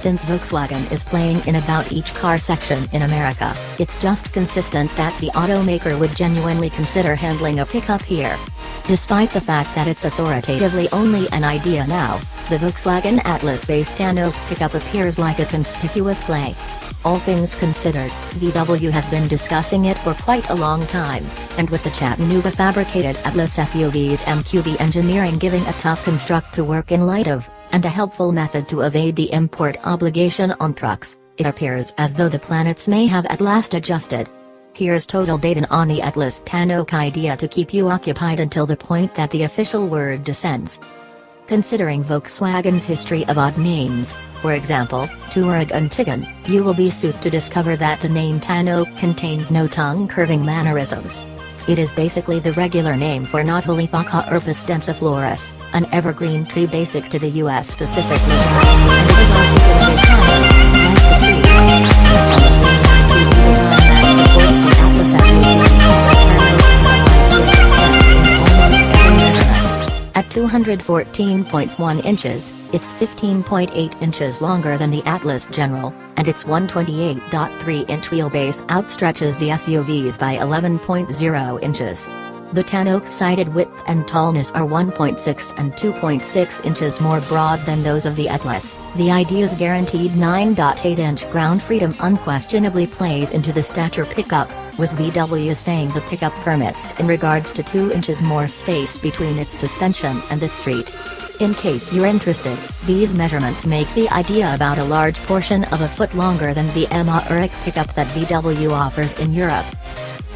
Since Volkswagen is playing in about each car section in America, it's just consistent that the automaker would genuinely consider handling a pickup here. Despite the fact that it's authoritatively only an idea now, the Volkswagen Atlas-based Tanoak pickup appears like a conspicuous play. All things considered, VW has been discussing it for quite a long time, and with the Chattanooga-fabricated Atlas SUV's MQB engineering giving a tough construct to work in light of, and a helpful method to evade the import obligation on trucks, it appears as though the planets may have at last adjusted. Here's total data on the Atlas Tanoak idea to keep you occupied until the point that the official word descends. Considering Volkswagen's history of odd names, for example, Touareg and Tiguan, you will be soothed to discover that the name Tanoak contains no tongue-curving mannerisms. It is basically the regular name for Notholithocarpus densiflorus, an evergreen tree basic to the U.S. Pacific Northwest, and it is articulated Tanoak, like the tree. This one is seen as the design that supports the Atlas At 214.1 inches, it's 15.8 inches longer than the Atlas General, and its 128.3-inch wheelbase outstretches the SUVs by 11.0 inches. The Tanoak's cited width and tallness are 1.6 and 2.6 inches more broad than those of the Atlas. The Idea's guaranteed 9.8-inch ground freedom unquestionably plays into the stature pickup, with VW saying the pickup permits in regards to 2 inches more space between its suspension and the street. In case you're interested, these measurements make the Idea about a large portion of a foot longer than the Amarok pickup that VW offers in Europe.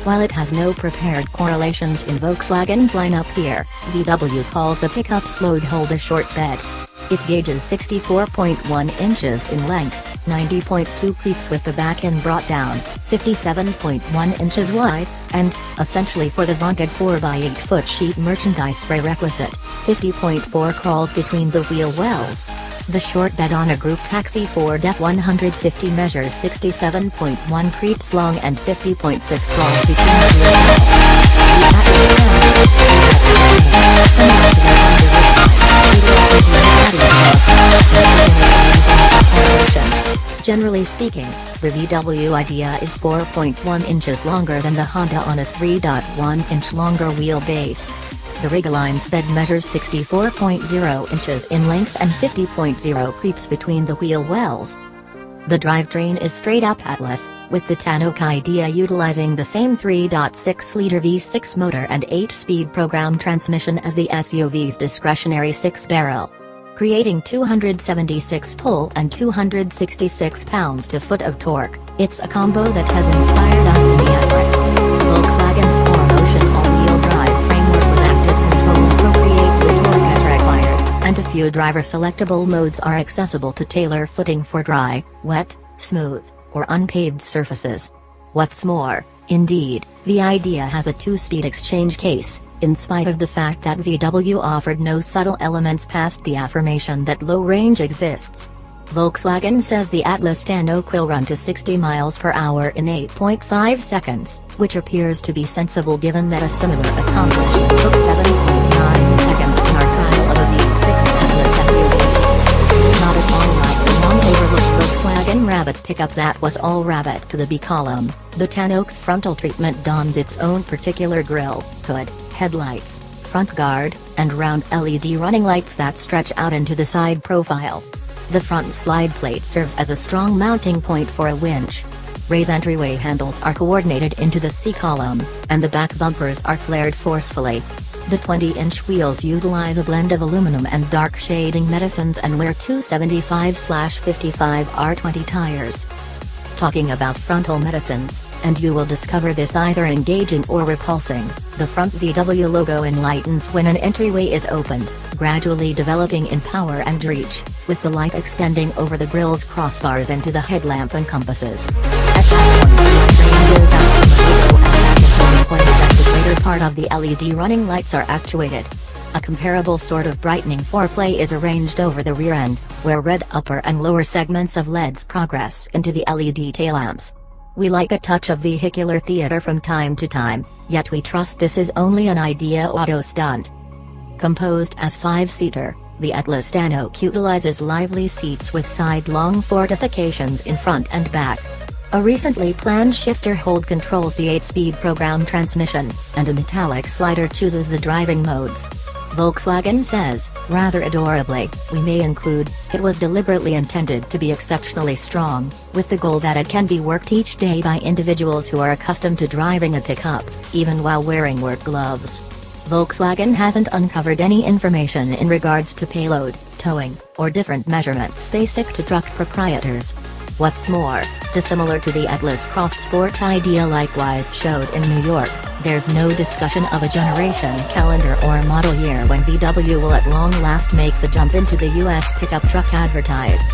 While it has no prepared correlations in Volkswagen's lineup here, VW calls the pickup slow to hold a short bed. It gauges 64.1 inches in length, 90.2 creeps with the back end brought down, 57.1 inches wide, and, essentially for the vaunted 4x8 foot sheet merchandise prerequisite, 50.4 crawls between the wheel wells. The short bed on a group taxi Ford F-150 measures 67.1 creeps long and 50.6 crawls between the wheel wells. Generally speaking, the VW Idea is 4.1 inches longer than the Honda on a 3.1-inch longer wheelbase. The Rigoline's bed measures 64.0 inches in length and 50.0 creeps between the wheel wells. The drivetrain is straight-up Atlas, with the Tanoak Idea utilizing the same 3.6-liter V6 motor and 8-speed program transmission as the SUV's discretionary 6-barrel. Creating 276 pull and 266 pounds-to-foot of torque, it's a combo that has inspired us in the Atlas. Volkswagen's 4-motion all-wheel drive framework with active control appropriates the torque as required, and a few driver-selectable modes are accessible to tailor footing for dry, wet, smooth, or unpaved surfaces. What's more, indeed, the Idea has a 2-speed exchange case, in spite of the fact that VW offered no subtle elements past the affirmation that low range exists. Volkswagen says the Atlas Tanoak will run to 60 miles per hour in 8.5 seconds, which appears to be sensible given that a similar accomplishment took 7.9 seconds in our trial of a V6 Atlas SUV. Not at all like the long-overlooked Volkswagen Rabbit pickup that was all rabbit to the B-column, the Tanoak's frontal treatment dons its own particular grille, hood, headlights, front guard, and round LED running lights that stretch out into the side profile. The front slide plate serves as a strong mounting point for a winch. Raised entryway handles are coordinated into the C-column, and the back bumpers are flared forcefully. The 20-inch wheels utilize a blend of aluminum and dark shading medicines and wear 275/55 R20 tires. Talking about frontal medicines, and you will discover this either engaging or repulsing, the front VW logo enlightens when an entryway is opened, gradually developing in power and reach, with the light extending over the grille's crossbars into the headlamp and compasses. At that point, the range is out from the logo and back until the point that the greater part of the LED running lights are actuated. A comparable sort of brightening foreplay is arranged over the rear end, where red upper and lower segments of LEDs progress into the LED taillamps. We like a touch of vehicular theater from time to time, yet we trust this is only an Idea auto stunt. Composed as 5-seater, The Atlas Tanoak utilizes lively seats with side-long fortifications in front and back. A recently planned shifter hold controls the 8-speed program transmission, and a metallic slider chooses the driving modes. Volkswagen says, rather adorably, "We may include, it was deliberately intended to be exceptionally strong, with the goal that it can be worked each day by individuals who are accustomed to driving a pickup, even while wearing work gloves." Volkswagen hasn't uncovered any information in regards to payload, towing, or different measurements basic to truck proprietors. What's more, dissimilar to the Atlas Cross Sport idea likewise showed in New York, there's no discussion of a generation calendar or model year when VW will at long last make the jump into the US pickup truck advertised.